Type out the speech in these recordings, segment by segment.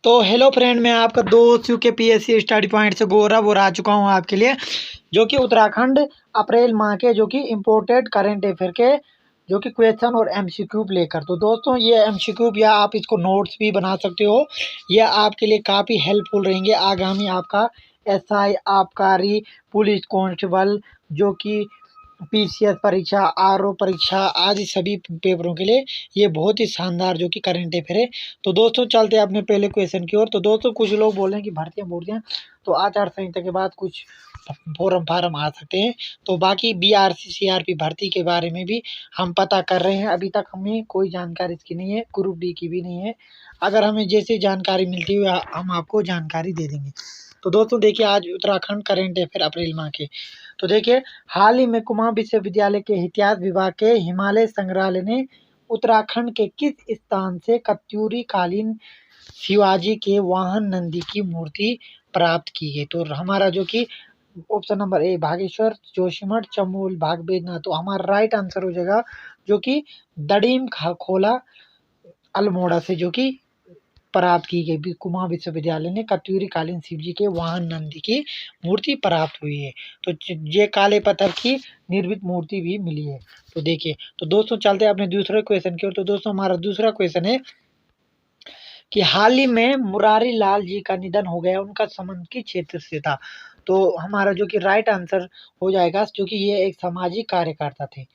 तो hello friend, मैं आपका दोस्त यूके स्टडी पॉइंट से गौरव और आ चुका हूँ आपके लिए, जो कि उत्तराखंड अप्रैल माह के जो कि इम्पोर्टेड करंट अफेयर के जो कि क्वेश्चन और एमसीक्यू लेकर। तो दोस्तों, ये एमसीक्यू या आप इसको नोट्स भी बना सकते हो। ये आपके लिए काफ़ी हेल्पफुल रहेंगे आगामी आपका एसआई, आबकारी, पुलिस कांस्टेबल, जो कि पीसीएस परीक्षा, आरओ परीक्षा आदि सभी पेपरों के लिए ये बहुत ही शानदार जो कि करंट अफेयर है। तो दोस्तों, चलते हैं अपने पहले क्वेश्चन की ओर। तो दोस्तों, कुछ लोग बोल रहे हैं कि भर्तियां तो आचार संहिता के बाद कुछ फार्म आ सकते हैं। तो बाकी बीआरसी सीआरपी भर्ती के बारे में भी हम पता कर रहे हैं। अभी तक हमें कोई जानकारी इसकी नहीं है, ग्रुप डी की भी नहीं है। अगर हमें जैसे जानकारी मिलती है हम आपको जानकारी दे देंगे। तो दोस्तों देखिए, आज उत्तराखंड करंट अफेयर अप्रैल माह के। तो देखिए, हाल ही में कुमाऊं विश्वविद्यालय के इतिहास विभाग के हिमालय संग्रहालय ने उत्तराखंड के किस स्थान से कत्यूरी कालीन शिवाजी के वाहन नंदी की मूर्ति प्राप्त की गई? तो हमारा जो कि option number A Bageshwar, Joshimath, Chamoli, भाग बेदना। तो हमारा राइट आंसर हो जाएगा जो कि दड़ीम खोला अल्मोड़ा से जो कि प्राप्त की गई। कुमाऊं विश्वविद्यालय ने कत्यूरी कालीन शिव जी के वाहन नंदी की मूर्ति प्राप्त हुई है। तो ये काले पत्थर की निर्मित मूर्ति भी मिली है। तो देखिए, तो दोस्तों चलते हैं अपने दूसरे क्वेश्चन की ओर। तो दोस्तों, हमारा दूसरा क्वेश्चन है कि हाल ही में मुरारी लाल जी का निधन हो गया, उनका संबंध किस क्षेत्र से था? तो हमारा जो कि राइट आंसर हो जाएगा, जो कि ये एक सामाजिक कार्यकर्ता थे।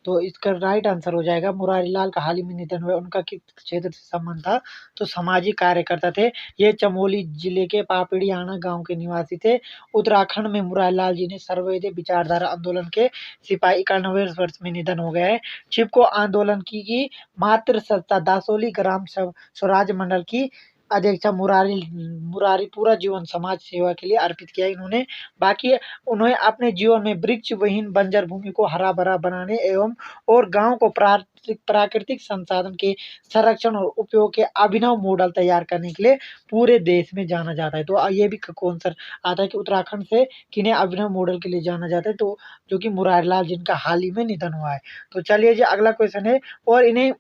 तो इसका राइट आंसर हो जाएगा, मुरारी लाल का हाल ही में निधन हुआ, उनका किस क्षेत्र से संबंध था? तो सामाजिक कार्यकर्ता थे। ये चमोली जिले के पापड़ियाना गांव के निवासी थे। उत्तराखंड में मुरारी लाल जी ने सर्वोदय विचारधारा आंदोलन के सिपाही 91 वर्ष में निधन हो गया है। चिपको आंदोलन की मातृ संस्था दासोली ग्राम स्वराज मंडल की अध्यक्षा मुरारी मुरारी पूरा जीवन समाज सेवा के लिए अर्पित किया इन्होंने। बाकी उन्हें अपने जीवन में वृक्ष विहीन बंजर भूमि को हरा भरा बनाने एवं और गांव को प्राकृतिक संसाधन के संरक्षण और उपयोग के अभिनव मॉडल तैयार करने के लिए पूरे देश में जाना जाता है। तो ये भी कौन सा आता है कि उत्तराखंड से किन्हें अभिनव मॉडल के लिए जाना जाता है? तो जो कि मुरारी लाल जिनका हाल ही में निधन हुआ है। तो चलिए जी, अगला क्वेश्चन है। और इन्हें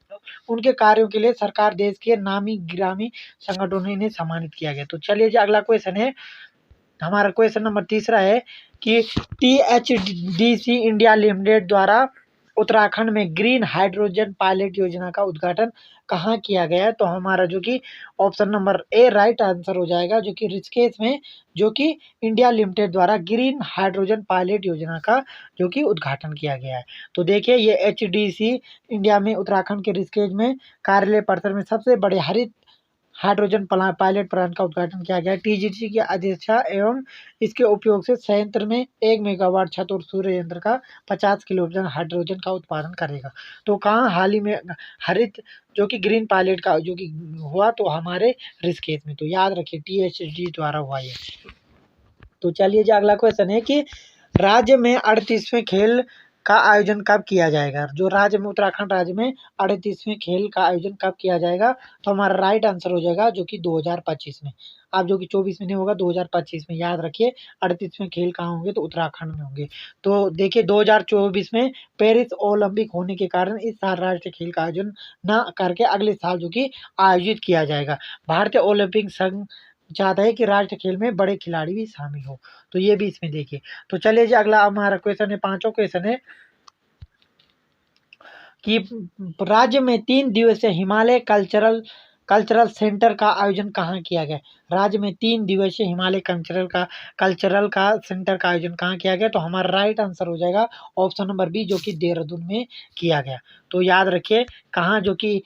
उनके कार्यों के लिए सरकार देश के नामी गिरामी संगठनों ने इन्हें सम्मानित किया गया। तो चलिए जी, अगला क्वेश्चन है। हमारा क्वेश्चन नंबर तीसरा है कि टीएचडीसी इंडिया लिमिटेड द्वारा उत्तराखंड में ग्रीन हाइड्रोजन पायलट योजना का उद्घाटन कहाँ किया गया है? तो हमारा जो कि ऑप्शन नंबर ए राइट आंसर हो जाएगा, जो कि ऋषिकेश में जो कि इंडिया लिमिटेड द्वारा ग्रीन हाइड्रोजन पायलट योजना का जो कि उद्घाटन किया गया है। तो देखिए, ये एचडीसी इंडिया में उत्तराखंड के ऋषिकेश में कार्यालय परिसर में सबसे बड़े हरित हाइड्रोजन पायलट प्लांट का उद्घाटन किया गया। टीजीसी की अध्यक्षता एवं इसके उपयोग से संयंत्र में 1 मेगावाट छत और सूर्य यंत्र का 50 किलोग्राम हाइड्रोजन का उत्पादन करेगा। तो कहाँ हाल ही में हरित जो कि ग्रीन पायलट का जो कि हुआ? तो हमारे ऋषिकेश में। तो याद रखिए, टीएचडी द्वारा हुआ ये। तो चलिए जी, अगला क्वेश्चन है कि राज्य में 38वें खेल का आयोजन कब किया जाएगा? जो राज्य में उत्तराखंड राज्य में 38वें खेल का आयोजन कब किया जाएगा? तो हमारा राइट आंसर हो जाएगा जो कि 2025 में। आप जो कि 24 में नहीं होगा, 2025 में। याद रखिए, 38वें खेल कहाँ होंगे? तो उत्तराखंड में होंगे। तो देखिए, 2024 में पेरिस ओलंपिक होने के कारण इस साल राष्ट्रीय खेल का आयोजन न करके अगले साल जो कि आयोजित किया जाएगा। भारतीय ओलंपिक संघ चाहता है कि राष्ट्रीय खेल में बड़े खिलाड़ी भी शामिल हो। तो ये भी इसमें देखिए। तो चलिए जी, अगला हमारा क्वेश्चन है, पांचवा क्वेश्चन है कि राज्य में 3 दिवसीय हिमालय कल्चरल कल्चरल सेंटर का आयोजन कहाँ किया गया? राज्य में 3 दिवसीय हिमालय कल्चरल का सेंटर का आयोजन कहाँ किया गया? तो हमारा राइट आंसर हो जाएगा ऑप्शन नंबर बी, जो कि देहरादून में किया गया। तो याद रखिए, कहाँ जो कि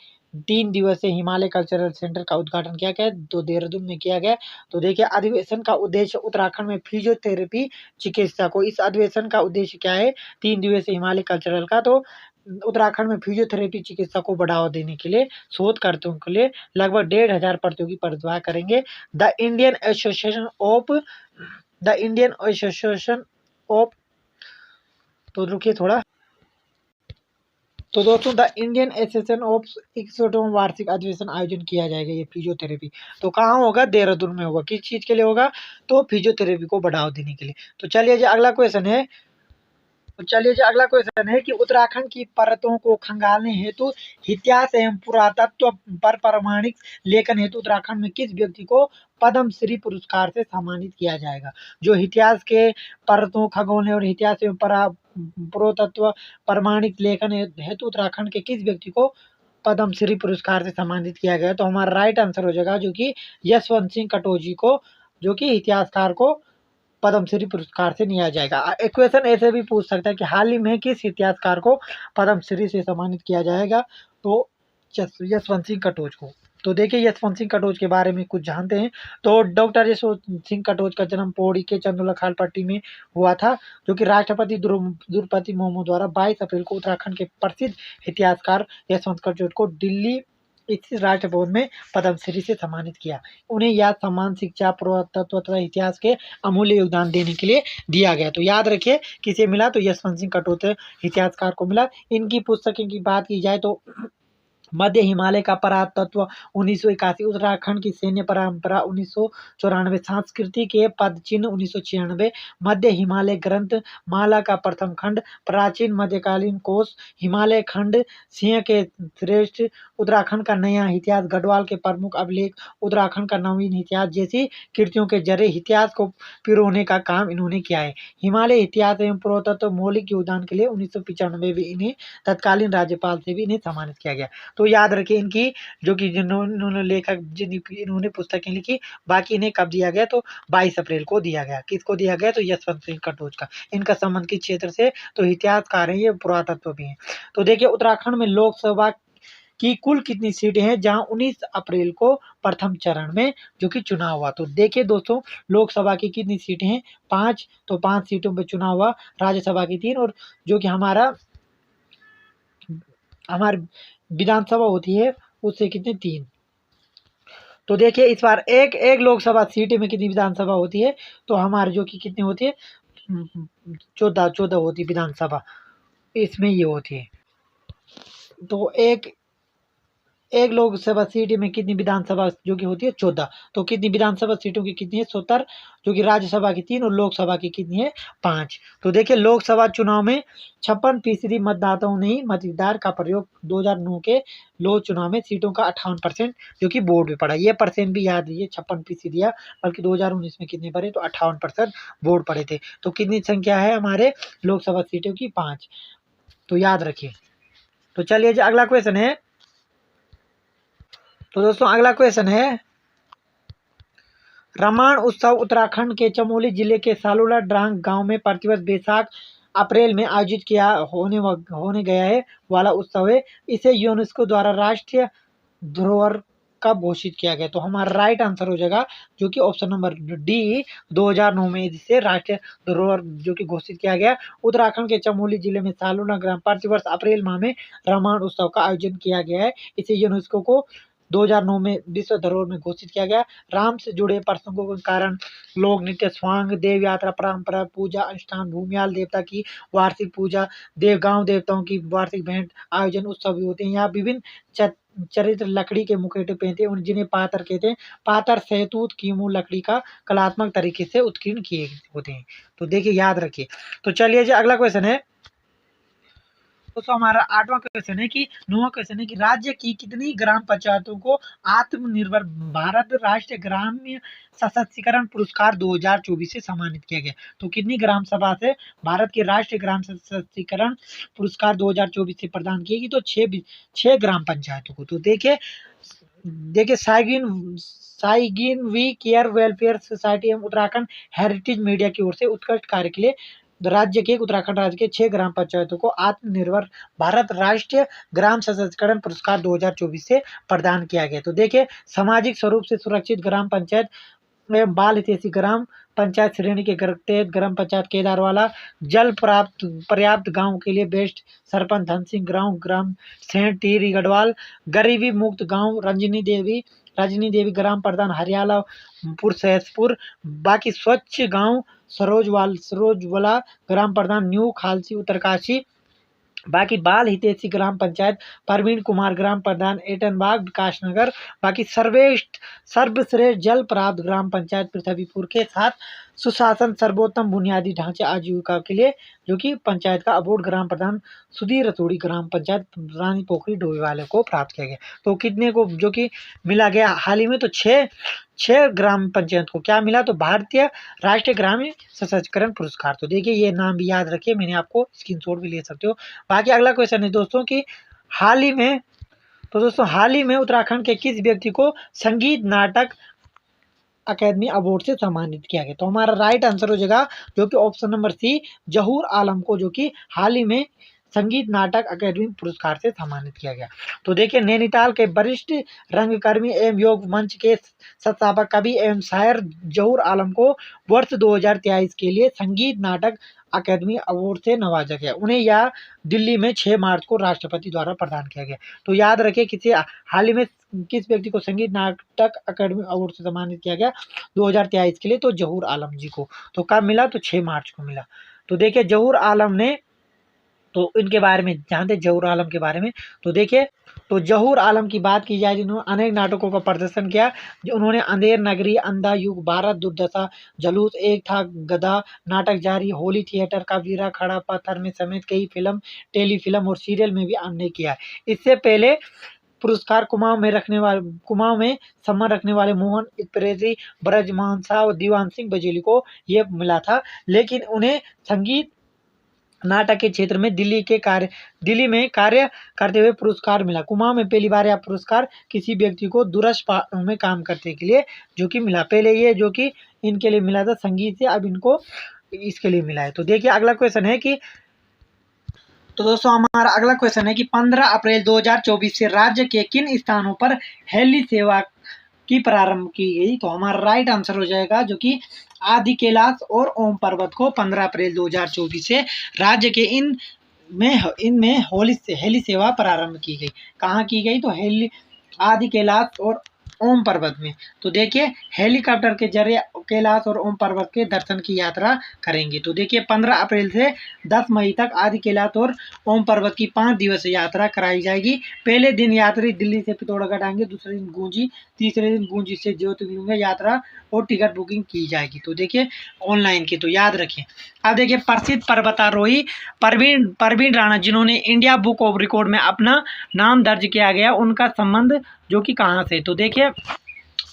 3 दिवसीय हिमालय कल्चरल सेंटर का उद्घाटन किया गया? तो देहरादून में किया गया। तो देखिए, अधिवेशन का उद्देश्य उत्तराखंड में फिजियोथेरेपी चिकित्सा को, इस अधिवेशन का उद्देश्य क्या है 3 दिवसीय हिमालय कल्चरल का? तो उत्तराखंड में फिजियोथेरेपी चिकित्सा को बढ़ावा देने के लिए शोधकर्ताओं के लिए लगभग 1,500 प्रतियोगी प्रतिभाग करेंगे। द इंडियन एसोसिएशन ऑफ तो रुकिए थोड़ा। तो दोस्तों, द इंडियन एसोसिएशन ऑफ 61वां वार्षिक अधिवेशन आयोजन किया जाएगा ये फिजियोथेरेपी। तो कहाँ होगा? देहरादून में होगा। किस चीज के लिए होगा? तो फिजियोथेरेपी को बढ़ावा देने के लिए। तो चलिए जी, अगला क्वेश्चन है। तो चलिए जी अगला क्वेश्चन है कि उत्तराखंड की परतों को खंगालने हेतु इतिहास एवं पुरातत्व पर प्रमाणिक लेखन हेतु उत्तराखंड में किस व्यक्ति को पद्म श्री पुरस्कार से सम्मानित किया जाएगा। जो इतिहास के परतों खगोलने और इतिहास एवं पुरातत्व प्रमाणिक लेखन हेतु उत्तराखंड के किस व्यक्ति को पद्म श्री पुरस्कार से सम्मानित किया गया। तो हमारा राइट आंसर हो जाएगा जो कि यशवंत सिंह कटोची को, जो कि इतिहासकार को पद्म श्री पुरस्कार से दिया जाएगा। एक क्वेश्चन ऐसे भी पूछ सकता है कि हाल ही में किस इतिहासकार को पद्म श्री से सम्मानित किया जाएगा। तो यशवंत सिंह कटोच को। तो देखिए यशवंत सिंह कटोच के बारे में कुछ जानते हैं। तो डॉक्टर यशवंत सिंह कटोच का जन्म पौड़ी के चंदोला खाल पट्टी में हुआ था, जो कि राष्ट्रपति द्रौपदी मुर्मू द्वारा 22 अप्रैल को उत्तराखंड के प्रसिद्ध इतिहासकार यशवंत कटोच को दिल्ली स्थित राजभवन में पद्म श्री से सम्मानित किया। उन्हें यह सम्मान शिक्षा, पुरातत्व तथा इतिहास के अमूल्य योगदान देने के लिए दिया गया। तो याद रखिए किसे मिला, तो यशवंत सिंह कटोच इतिहासकार को मिला। इनकी पुस्तकों की बात की जाए तो मध्य हिमालय का पुरातत्व 1981, उत्तराखंड की सैन्य परंपरा 1994, संस्कृति के पद चिन्ह 1996, मध्य हिमालय ग्रंथ माला का प्रथम खंड, प्राचीन मध्यकालीन कोश, हिमालय खंड, सिंह के श्रेष्ठ, उत्तराखंड का नया इतिहास, गढ़वाल के प्रमुख अभिलेख, उत्तराखंड का नवीन इतिहास जैसी कृतियों के जरिए इतिहास को पिरोने का काम इन्होंने किया है। हिमालय इतिहास एवं पुरातत्व मौलिक योगदान के लिए 1995 में इन्हें तत्कालीन राज्यपाल से भी इन्हें सम्मानित किया गया। तो याद रखिए इनकी जो कि जिन्होंने लेखक इन्होंने पुस्तकें लिखी, बाकी इन्हें कब दिया गया, तो 22 अप्रैल को दिया गया। किसको दिया गया, तो यशवंत सिंह कटोच का। इनका संबंध किस क्षेत्र से, तो इतिहासकार है, ये पुरातत्व भी है। तो देखिए उत्तराखंड में लोकसभा की कुल कितनी सीटें हैं, जहां 19 अप्रैल को प्रथम चरण में जो कि चुनाव हुआ। तो देखिए दोस्तों लोकसभा की कितनी सीटें हैं, 5। तो 5 सीटों पर चुनाव हुआ, राज्यसभा की 3, और जो कि हमारी विधानसभा होती है उससे कितने 3। तो देखिए इस बार एक लोकसभा सीट में कितनी विधानसभा होती है, तो हमारे जो कि कितनी होती है 14 होती विधानसभा इसमें ये होती है। तो एक लोकसभा सीट में कितनी विधानसभा जो कि होती है 14। तो कितनी विधानसभा सीटों की कितनी है 70, जो कि राज्यसभा की 3 और लोकसभा की कितनी है 5। तो देखिए लोकसभा चुनाव में 56% मतदाताओं ने ही मताधिकार का प्रयोग 2009 के लोक चुनाव में सीटों का 58% जो कि वोट में पड़ा। ये परसेंट भी याद रखिए 56% दिया, बल्कि 2019 में कितने पड़े, तो 58% वोट पड़े थे। तो कितनी संख्या है हमारे लोकसभा सीटों की 5। तो याद रखिए। तो चलिए अगला क्वेश्चन है। तो दोस्तों अगला क्वेश्चन है, रामायण उत्सव उत्तराखंड के चमोली जिले के सालूला ड्रांग गांव में प्रतिवर्ष वैशाख अप्रैल में आयोजित किया होने गया है वाला उत्सव है। इसे यूनेस्को द्वारा राष्ट्रीय धरोहर कब घोषित किया गया। तो हमारा राइट आंसर हो जाएगा जो कि ऑप्शन नंबर डी, 2009 में इसे राष्ट्रीय धरोहर जो कि घोषित किया गया। उत्तराखंड के चमोली जिले में सालूला ग्राम प्रतिवर्ष अप्रैल माह में रामायण उत्सव का आयोजन किया गया है। इसे यूनेस्को को 2009 में विश्व धरोहर में घोषित किया गया। राम से जुड़े प्रसंगों के कारण लोक नृत्य, स्वांग, देव यात्रा, परंपरा, पूजा अनुष्ठान, भूमियाल देवता की वार्षिक पूजा, गांव देवताओं की वार्षिक भेंट आयोजन उत्सव भी होते हैं। यहाँ विभिन्न चरित्र लकड़ी के मुखौटे पहनते हैं, जिन्हें पातर कहते हैं। पातर सहतूत कीमू लकड़ी का कलात्मक तरीके से उत्कीर्ण किए होते हैं। तो देखिए याद रखिए। तो चलिए जी अगला क्वेश्चन है। दोस्तों हमारा 8वां क्वेश्चन है कि 9वां क्वेश्चन है कि राज्य की कितनी ग्राम पंचायतों को आत्मनिर्भर भारत राष्ट्रीय ग्रामीण सशक्तिकरण पुरस्कार 2024 से सम्मानित किया गया। तो कितनी ग्राम सभा से भारत के राष्ट्रीय ग्राम सशक्तिकरण पुरस्कार 2024 से प्रदान किएगी, तो 6 ग्राम पंचायतों को। तो देखिए साइगिन वी केयर वेलफेयर सोसाइटी एवं उत्तराखंड हेरिटेज मीडिया की ओर से उत्कृष्ट कार्य के लिए उत्तराखंड राज्य के 6 ग्राम पंचायतों को आत्मनिर्भर भारत राष्ट्रीय ग्राम सशक्तिकरण पुरस्कार 2024 से प्रदान किया गया। तो देखिए सामाजिक स्वरूप से सुरक्षित ग्राम पंचायत में बाल हितैषी ग्राम पंचायत श्रेणी के तहत ग्राम पंचायत केदारवाला, जल पर्याप्त गांव के लिए बेस्ट सरपंच धन सिंह ग्राम सेंट टीरी गढ़वाल, गरीबी मुक्त गांव रजनी देवी ग्राम प्रधान हरियालापुर सहसपुर, बाकी स्वच्छ गांव सरोजवाला ग्राम प्रधान न्यू खालसी उत्तरकाशी, बाकी बाल हितैषी ग्राम पंचायत परवीन कुमार ग्राम प्रधान एटनबाग विकासनगर, बाकी सर्वश्रेष्ठ जल प्राप्त ग्राम पंचायत पृथ्वीपुर के साथ सुशासन सर्वोत्तम बुनियादी ढांचे आजीविका के लिए जो कि पंचायत का अवार्ड ग्राम प्रधान सुधीर रतोड़ी ग्राम पंचायत रानी पोखरी डोईवाले को प्राप्त किया गया। तो कितने को जो कि मिला गया हाल ही में, तो छह ग्राम पंचायत को क्या मिला, तो भारतीय राष्ट्रीय ग्रामीण सशक्तिकरण पुरस्कार। तो देखिए ये नाम भी याद रखिए, मैंने आपको स्क्रीनशॉट भी ले सकते हो। बाकी अगला क्वेश्चन है दोस्तों कि हाल ही में उत्तराखंड के किस व्यक्ति को संगीत नाटक अकेडमी अवार्ड से सम्मानित किया गया। तो हमारा राइट आंसर हो जाएगा जो कि ऑप्शन नंबर सी, जहूर आलम को जो कि हाल ही में संगीत नाटक अकेडमी पुरस्कार से सम्मानित किया गया। तो देखिए नैनीताल के वरिष्ठ रंगकर्मी एवं योग मंच के संस्थापक कवि एवं शायर जहूर आलम को वर्ष 2023 के लिए संगीत नाटक अकेडमी अवार्ड से नवाजा गया। उन्हें यह दिल्ली में 6 मार्च को राष्ट्रपति द्वारा प्रदान किया गया। तो याद रखिए हाल ही में किस व्यक्ति को संगीत नाटक अकेडमी अवार्ड से सम्मानित किया गया 2023 के लिए, तो जहूर आलम जी को। तो कब मिला, तो 6 मार्च को मिला। तो देखिए जहूर आलम ने, तो इनके बारे में जानते जहूर आलम के बारे में। तो देखिए तो जहूर आलम की बात की जाए जिन्होंने अनेक नाटकों का प्रदर्शन किया, जो उन्होंने अंधेर नगरी, अंधा युग, भारत दुर्दशा, जुलूस, एक था गधा, नाटक जारी, होली थिएटर का वीरा, खड़ा पत्थर में समेत कई फिल्म, टेलीफिल्म और सीरियल में भी अभिनय किया। इससे पहले पुरस्कार कुमाऊं में सम्मान रखने वाले मोहन इत्रेजी, ब्रजमान शाह और दीवान सिंह बजेली को ये मिला था, लेकिन उन्हें संगीत नाटक के क्षेत्र में दिल्ली में कार्य करते हुए पुरस्कार मिला। कुमाऊं में पहली बार यह पुरस्कार किसी व्यक्ति को दूरस्थ में काम करने के लिए जो कि मिला। पहले ये जो कि इनके लिए मिला था संगीत से, अब इनको इसके लिए मिला है। तो देखिए अगला क्वेश्चन है कि, तो दोस्तों हमारा अगला क्वेश्चन है कि 15 अप्रैल 2024 से राज्य के किन स्थानों पर हेली सेवा की प्रारंभ की गई। तो हमारा राइट आंसर हो जाएगा जो कि आदि कैलाश और ओम पर्वत को 15 अप्रैल 2024 से राज्य के इनमें हेली सेवा प्रारंभ की गई। कहाँ की गई, तो आदि कैलाश और ओम पर्वत में। तो देखिए हेलीकॉप्टर के जरिए कैलाश और ओम पर्वत के दर्शन की यात्रा करेंगे। तो देखिए 15 अप्रैल से 10 मई तक आदि कैलाश और ओम पर्वत की 5 दिवसीय यात्रा कराई जाएगी। पहले दिन यात्री दिल्ली से पिथौरागढ़ आएंगे, दूसरे दिन गूंजी, तीसरे दिन गूंजी से ज्योतिर्लिंग यात्रा और टिकट बुकिंग की जाएगी। तो देखिए ऑनलाइन की, तो याद रखें। अब देखिए प्रसिद्ध पर्वतारोही परवीन राणा जिन्होंने इंडिया बुक ऑफ रिकॉर्ड में अपना नाम दर्ज किया गया, उनका संबंध जो कि कहाँ से। तो देखिए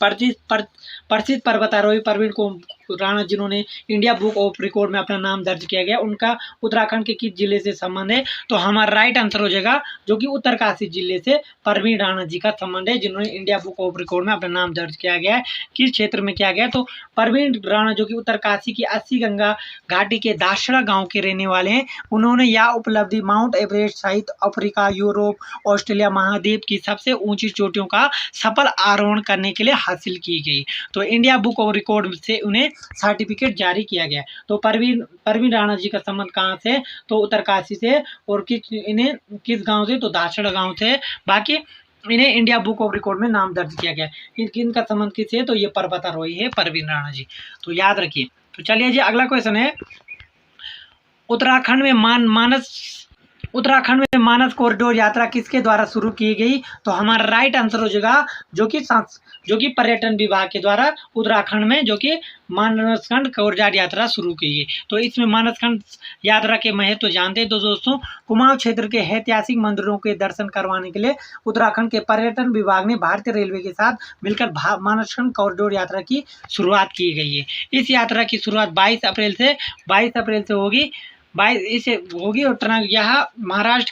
प्रसिद्ध पर्वतारोही परवीन राणा जिन्होंने इंडिया बुक ऑफ रिकॉर्ड में अपना नाम दर्ज किया गया, उनका उत्तराखंड के किस जिले से संबंध है। तो हमारा राइट आंसर हो जाएगा जो कि उत्तरकाशी जिले से परवीन राणा जी का संबंध है, जिन्होंने इंडिया बुक ऑफ रिकॉर्ड में अपना नाम दर्ज किया गया है। किस क्षेत्र में किया गया, तो परवीन राणा जो कि उत्तरकाशी की 80 गंगा घाटी के दाशड़ा गाँव के रहने वाले हैं। उन्होंने यह उपलब्धि माउंट एवरेस्ट सहित अफ्रीका, यूरोप, ऑस्ट्रेलिया महाद्वीप की सबसे ऊंची चोटियों का सफल आरोहण करने के लिए हासिल की गई। तो इंडिया बुक ऑफ रिकॉर्ड से उन्हें सर्टिफिकेट जारी किया गया। तो परवीन राणा जी का संबंध कहाँ से, तो उत्तरकाशी से, और इन्हें किस गांव से, तो दाशड़ा गांव से। बाकी इन्हें इंडिया बुक ऑफ रिकॉर्ड में नाम दर्ज किया गया। इनका संबंध किससे, तो ये पर्वतारोही है परवीन राणा जी। तो याद रखिए। तो चलिए जी अगला क्वेश्चन है, उत्तराखंड में मानस कॉरिडोर यात्रा किसके द्वारा शुरू की गई। तो हमारा राइट आंसर हो जाएगा जो कि पर्यटन विभाग के द्वारा उत्तराखंड में जो कि मानसखंड कॉरिडोर यात्रा शुरू की गई। तो इसमें मानसखंड यात्रा के महत्व तो जानते हैं। तो दोस्तों कुमाऊं क्षेत्र के ऐतिहासिक मंदिरों के दर्शन करवाने के लिए उत्तराखंड के पर्यटन विभाग ने भारतीय रेलवे के साथ मिलकर मानसखंड कॉरिडोर यात्रा की शुरुआत की गई है। इस यात्रा की शुरुआत 22 अप्रैल से होगी और यह महाराष्ट्र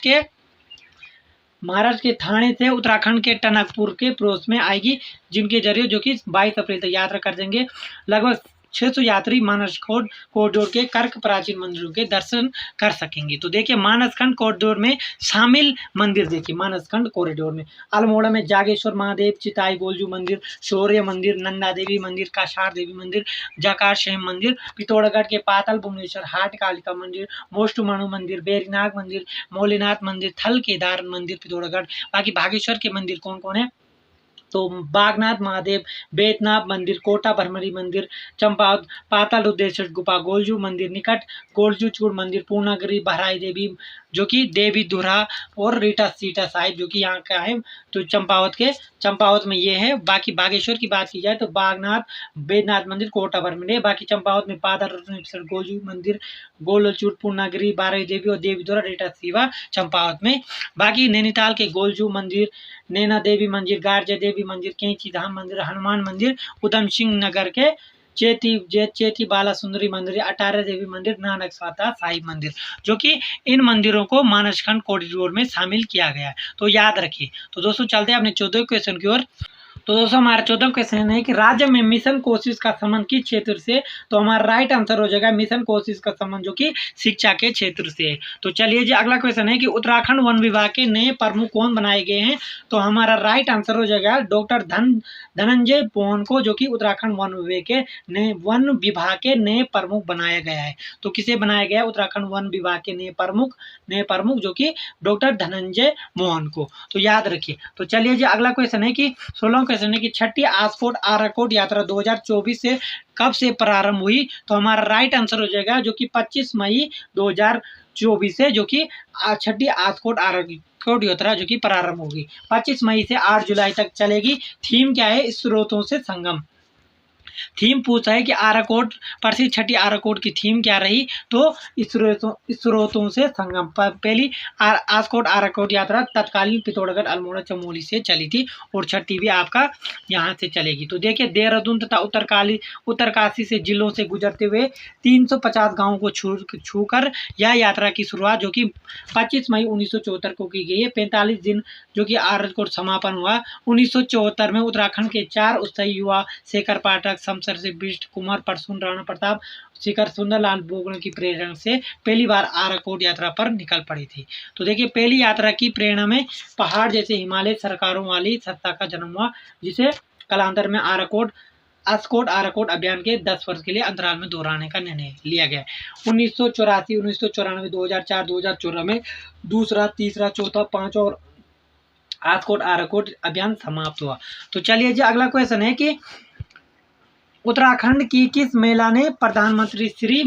के थाने से उत्तराखंड के टनकपुर के पड़ोस में आएगी, जिनके जरिए जो कि 22 अप्रैल तक यात्रा कर देंगे। लगभग 600 यात्री मानसखंड कॉरिडोर के कर्क प्राचीन मंदिरों के दर्शन कर सकेंगे। तो देखिए मानसखंड कॉरिडोर में शामिल मंदिर देखिए, मानसखंड कॉरिडोर में अल्मोड़ा में जागेश्वर महादेव, चिताई गोलजू मंदिर, शौर्य मंदिर, नंदा देवी मंदिर, काशार देवी मंदिर, जाकार शेम मंदिर, पिथौरागढ़ के पाताल भुवनेश्वर हाट कालिका मंदिर, मोस्टमणु मंदिर, बेरीनाग मंदिर, मौलीनाथ मंदिर, थल केदार मंदिर पिथौरागढ़। बाकी बागेश्वर के मंदिर कौन कौन है, तो बागनाथ महादेव, बेतनाथ मंदिर, कोटा भरमरी मंदिर, चंपावत, पाताल रुद्रेश्वर गुफा, गोलजू मंदिर निकट, गोलजू चूड़ मंदिर, पूर्णागिरी, बहराई देवी जो कि देवी धुरा और रीटा सीटा साहिब जो कि यहाँ का है, तो चंपावत में ये है। बाकी बागेश्वर की बात की जाए तो बागनाथ, बैद्यनाथ मंदिर, कोटाबर में है। बाकी चंपावत में पादर गोलजू मंदिर, गोलचूर, पूर्णागिरी, बारह देवी और देवी द्वारा रीटा शिवा चंपावत में। बाकी नैनीताल के गोलजू मंदिर, नैना देवी मंदिर, गारजा देवी मंदिर, कैंची धाम मंदिर, हनुमान मंदिर, उधम सिंह नगर के चेती बाला सुंदरी मंदिर, अटारा देवी मंदिर, नानक साता साहिब मंदिर, जो कि इन मंदिरों को मानसखंड कॉरिडोर में शामिल किया गया है। तो याद रखिए। तो दोस्तों चलते हैं अपने 14वें क्वेश्चन की ओर। तो दोस्तों हमारा 14वां क्वेश्चन है कि राज्य में मिशन कोशिश का संबंध किस क्षेत्र से। तो हमारा राइट आंसर हो जाएगा मिशन कोशिश का संबंध जो कि शिक्षा के क्षेत्र से है। तो चलिए जी अगला क्वेश्चन है कि उत्तराखंड वन विभाग के नए प्रमुख कौन बनाए गए हैं। तो हमारा राइट आंसर हो जाएगा डॉक्टर धनंजय मोहन को, जो कि उत्तराखंड वन विभाग के नए प्रमुख बनाया गया है। तो किसे बनाया गया है? उत्तराखंड वन विभाग के नए प्रमुख जो कि डॉक्टर धनंजय मोहन को। तो याद रखिए। तो चलिए जी अगला क्वेश्चन है कि 16वां क्वेश्चन है कि छठी आसकोट आराकोट यात्रा 2024 से कब से प्रारंभ हुई। तो हमारा राइट आंसर हो जाएगा जो कि 25 मई 2024 से, जो कि छठी आसकोट आराकोट यात्रा जो कि प्रारंभ होगी 25 मई से 8 जुलाई तक चलेगी। थीम क्या है? स्रोतों से संगम। थीम पूछा है कि आराकोट प्रसिद्ध छठी आराकोट की थीम क्या रही। तो स्रोतों से संगम। पहली आसकोट आराकोट यात्रा तत्कालीन पिथौरागढ़, अल्मोड़ा, चमोली से चली थी और छठी भी आपका यहाँ से चलेगी। तो देखिए देहरादून तथा उत्तरकाशी से जिलों से गुजरते हुए 350 गांवों को छूकर यह यात्रा की शुरुआत जो कि 25 मई 1974 को की गई है। 45 दिन जो कि आराकोट समापन हुआ 1974 में। उत्तराखंड के 4 उत्साही युवा शेखर पाठक, शमशेर से बिष्ट, कुमार परसुन, राणा प्रताप, शिखर सुंदरलाल बोगड़ा की प्रेरणा से पहली बार आराकोट यात्रा पर निकल पड़ी थी। तो देखिए पहली यात्रा की प्रेरणा में पहाड़ जैसे हिमालय सरकारों वाली सत्ता का जन्म हुआ, जिसे कालांतर में आसकोट आराकोट अभियान के 10 वर्ष के लिए अंतराल में दोहराने का निर्णय लिया गया। 1984, 1994, 2004, 2014 में दूसरा, तीसरा, चौथा, पांचवा और आसकोट आराकोट अभियान समाप्त हुआ। तो चलिए जी अगला क्वेश्चन है कि उत्तराखंड की किस महिला ने प्रधानमंत्री श्री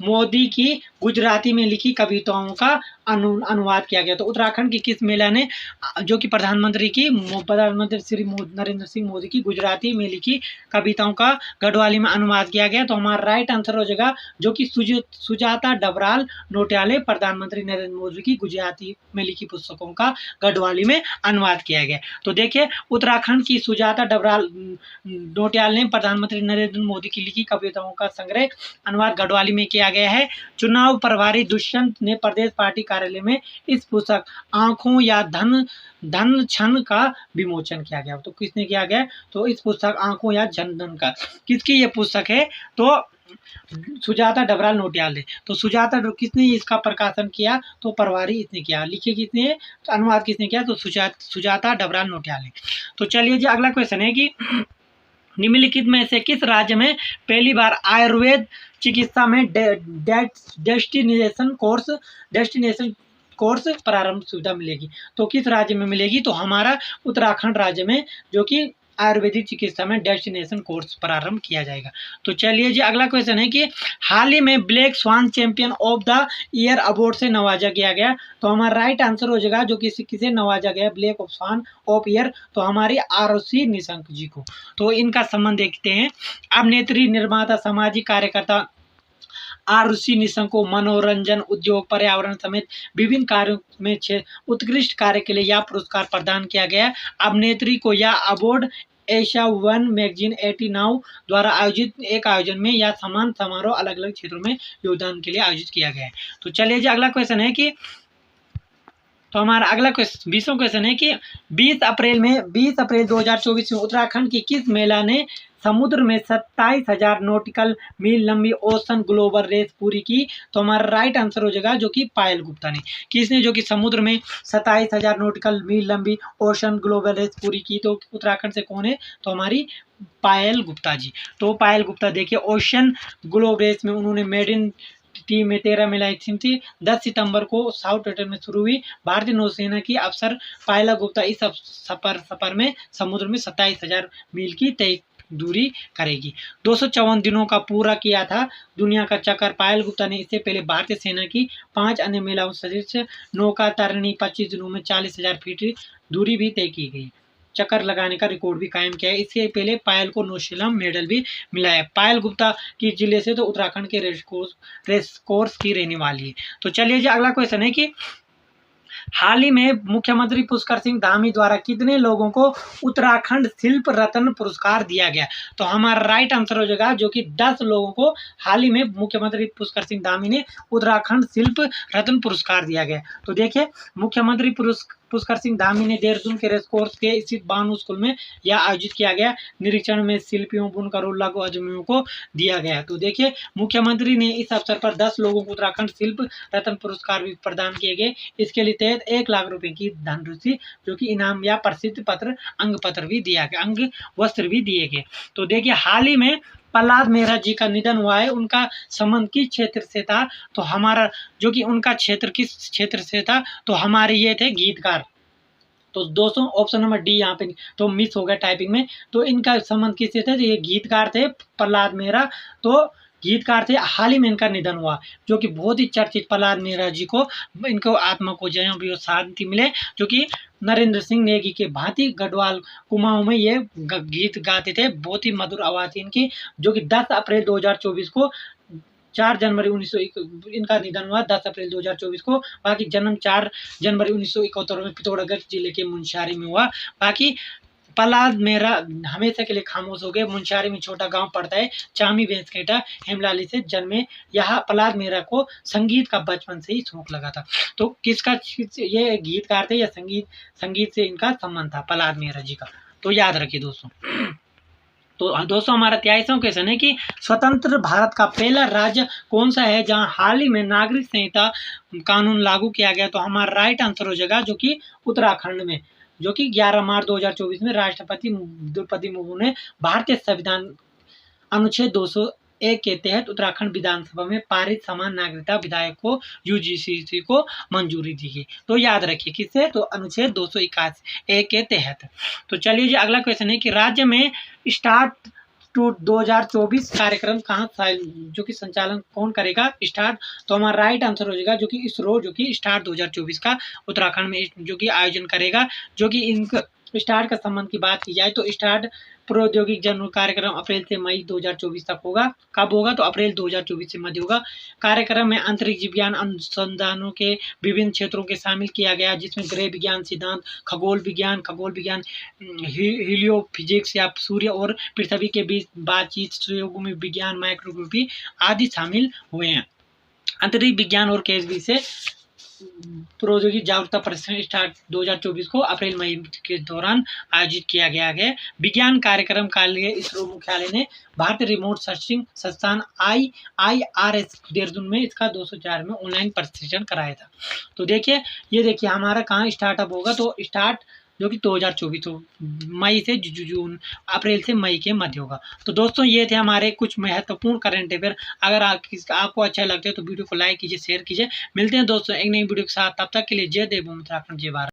मोदी की गुजराती में लिखी कविताओं का अनुवाद किया गया। तो उत्तराखंड की किस महिला ने जो कि प्रधानमंत्री श्री नरेंद्र सिंह मोदी की गुजराती में लिखी कविताओं का गढ़वाली में अनुवाद किया गया। तो हमारा राइट आंसर हो जाएगा जो कि सुजाता डबराल नोटियाल प्रधानमंत्री नरेंद्र मोदी की गुजराती में लिखी पुस्तकों का गढ़वाली में अनुवाद किया गया। तो देखिए उत्तराखंड की सुजाता डबराल नोटियाल ने प्रधानमंत्री नरेंद्र मोदी की लिखी कविताओं का संग्रह अनुवाद गढ़वाली में किया गया है। चुनाव प्रभारी दुष्यंत ने प्रदेश पार्टी कार्यालय में इस पुस्तक आंखों या धन छन का विमोचन किया गया। तो किसने किया गया? तो इस पुस्तक आंखों या धन का किसकी ये पुस्तक है? तो सुजाता डबराल नोटियाल ने। तो सुजाता किसने इसका प्रकाशन किया? तो प्रभारी इसने किया। लिखे किसने? तो अनुवाद किसने किया? तो सुजाता डबराल नोटियाल ने। तो चलिए जी अगला क्वेश्चन है कि निम्नलिखित में से किस राज्य में पहली बार आयुर्वेद चिकित्सा में डेस्टिनेशन कोर्स प्रारंभ सुविधा मिलेगी। तो किस राज्य में मिलेगी? तो हमारा उत्तराखंड राज्य में जो कि आयुर्वेदिक चिकित्सा में डेस्टिनेशन कोर्स प्रारंभ किया जाएगा। तो चलिए जी अगला क्वेश्चन है कि हाल ही में black swan champion of the year award से नवाजा किया गया। तो हमारा राइट आंसर हो जाएगा जो किसे नवाजा गया ब्लैक स्वान ऑफ ईयर। तो हमारी आरुषि निशंक जी को। तो इनका संबंध देखते हैं। अभिनेत्री, निर्माता, सामाजिक कार्यकर्ता आरुषि निशंक को मनोरंजन उद्योग, पर्यावरण समेत विभिन्न कार्यों में उत्कृष्ट कार्य के लिए यह पुरस्कार प्रदान किया गया। अभिनेत्री को यह अवार्ड एशिया वन मैगजीन 89 द्वारा आयोजित एक आयोजन में या समान समारोह अलग अलग क्षेत्रों में योगदान के लिए आयोजित किया गया है। तो चलिए जी अगला क्वेश्चन है कि तो हमारा अगला 20वां क्वेश्चन है कि 20 अप्रैल 2024 में उत्तराखंड की किस महिला ने समुद्र में 27,000 नॉटिकल मील लंबी ओशन ग्लोबल रेस पूरी की। तो हमारा राइट आंसर हो जाएगा जो कि पायल गुप्ता ने। किसने? जो कि समुद्र में 27,000 नॉटिकल मील लंबी ओशन ग्लोबल रेस पूरी की। तो उत्तराखंड से कौन है? तो हमारी पायल गुप्ता जी। तो पायल गुप्ता देखिए ओशन ग्लोबल रेस में उन्होंने मेडन टीम में 13 महिलाएं थी। 10 सितंबर को साउथ वेस्टर्न में शुरू हुई। भारतीय नौसेना की अफसर पायला गुप्ता इस सफर में समुद्र में 27,000 मील की तय दूरी करेगी। 254 दिनों का पूरा किया था दुनिया का चक्कर पायल गुप्ता ने। इससे पहले भारतीय सेना की 5 अन्य महिलाओं सदस्य नौका तरणीं 25 दिनों में 40,000 फीट दूरी भी तय की गई। चक्कर लगाने का रिकॉर्ड भी कायम किया है। इससे पहले पायल को नौशीलम मेडल भी मिला है। पायल गुप्ता की जिले से तो उत्तराखंड के रेस कोर्स की रहने वाली है। तो चलिए जी अगला क्वेश्चन है कि हाल ही में मुख्यमंत्री पुष्कर सिंह धामी द्वारा कितने लोगों को उत्तराखंड शिल्प रत्न पुरस्कार दिया गया? तो हमारा राइट आंसर हो जाएगा जो कि 10 लोगों को हाल ही में मुख्यमंत्री पुष्कर सिंह धामी ने उत्तराखंड शिल्प रत्न पुरस्कार दिया गया। तो देखिए मुख्यमंत्री पुष्कर सिंह धामी ने देहरादून के रेस कोर्स के स्थित बानू स्कूल में यह आयोजित किया गया निरीक्षण में शिल्पियों बुनकरों लघु उद्यमियों को दिया गया। तो देखिए मुख्यमंत्री ने इस अवसर पर 10 लोगों को उत्तराखंड शिल्प रत्न पुरस्कार भी प्रदान किए गए। इसके लिए तहत 1 लाख रुपए की धनराशि जो कि इनाम या प्रसिद्ध पत्र अंग पत्र भी दिया गया, अंग वस्त्र भी दिए गए। तो देखिए हाल ही में प्रहलाद मेहरा जी का निधन हुआ है। उनका संबंध किस क्षेत्र से था? तो हमारा जो कि उनका क्षेत्र किस क्षेत्र से था? तो हमारे ये थे गीतकार। तो दोस्तों ऑप्शन नंबर डी यहाँ पे तो मिस हो गया टाइपिंग में। तो इनका संबंध किससे थे? ये गीतकार थे प्रहलाद मेहरा। तो गीतकार थे, हाल ही में इनका निधन हुआ जो कि बहुत ही चर्चित प्रहलाद मेहरा जी को इनको आत्मा को जय भी शांति मिले। जो कि नरेंद्र सिंह नेगी के भांति गढ़वाल कुमाऊं में ये गीत गाते थे। बहुत ही मधुर आवाज थी इनकी। जो कि 10 अप्रैल 2024 को 4 जनवरी 1900 इनका निधन हुआ 10 अप्रैल 2024 को। बाकी जन्म 4 जनवरी 1971 में पिथौरागढ़ जिले के मुनस्यारी में हुआ। बाकी प्रहलाद मेहरा हमेशा के लिए खामोश हो गए। मुनस्यारी में छोटा गांव पड़ता है। चामी वेंकटेटा हेमलाली से जन्मे। यहाँ प्रहलाद मेहरा को संगीत का बचपन से ही शौक लगा था। तो किसका ये गीतकार थे या संगीत से इनका संबंध था प्रहलाद मेहरा जी का। तो याद रखिए दोस्तों। तो दोस्तों हमारा 23वां क्वेश्चन है कि स्वतंत्र भारत का पहला राज्य कौन सा है जहां हाल ही में नागरिक संहिता कानून लागू किया गया? तो हमारा राइट आंसर हो जाएगा जो कि उत्तराखंड में, जो कि 11 मार्च 2024 में राष्ट्रपति द्रौपदी मुर्मू ने भारतीय संविधान अनुच्छेद 201 के तहत उत्तराखंड विधानसभा में पारित समान नागरिकता विधेयक को यूजीसी को मंजूरी दी गई। तो याद रखिए किससे? तो अनुच्छेद 281 के तहत। तो चलिए जी अगला क्वेश्चन है कि राज्य में स्टार्ट टू 2024 कार्यक्रम कहाँ जो कि संचालन कौन करेगा? स्टार्ट। तो हमारा राइट आंसर हो जाएगा जो कि इसरो जो कि स्टार्ट 2024 का उत्तराखंड में जो कि आयोजन करेगा। जो कि इनका स्टार्ट का संबंध की बात की जाए तो स्टार्ट प्रौद्योगिक जन कार्यक्रम अप्रैल से मई 2024 तक होगा। कब होगा? तो अप्रैल 2024 से मध्य होगा। कार्यक्रम में अंतरिक्ष विज्ञान अनुसंधानों के विभिन्न क्षेत्रों के शामिल किया गया जिसमें गृह विज्ञान, सिद्धांत, खगोल विज्ञान, हीलियोफिजिक्स या सूर्य और पृथ्वी के बीच बातचीत, सहयोगी विज्ञान, माइक्रोग्राफी आदि शामिल हुए हैं। अंतरिक्ष विज्ञान और केएसबी से प्रौद्योगिक जागरूकता प्रदर्शन स्टार्ट 2024 को अप्रैल मई के दौरान आयोजित किया गया है। विज्ञान कार्यक्रम के लिए इसरो मुख्यालय ने भारतीय रिमोट सर्चिंग संस्थान IIRS देहरादून में इसका 204 में ऑनलाइन प्रशिक्षण कराया था। तो देखिए ये देखिए हमारा कहाँ स्टार्टअप होगा? तो स्टार्ट जो कि 2024 मई से जून अप्रैल से मई के मध्य होगा। तो दोस्तों ये थे हमारे कुछ महत्वपूर्ण करंट अफेयर। अगर आपको अच्छा लगता है तो वीडियो को लाइक कीजिए, शेयर कीजिए। मिलते हैं दोस्तों एक नई वीडियो के साथ। तब तक के लिए जय देव उत्तराखंड, जय भारत।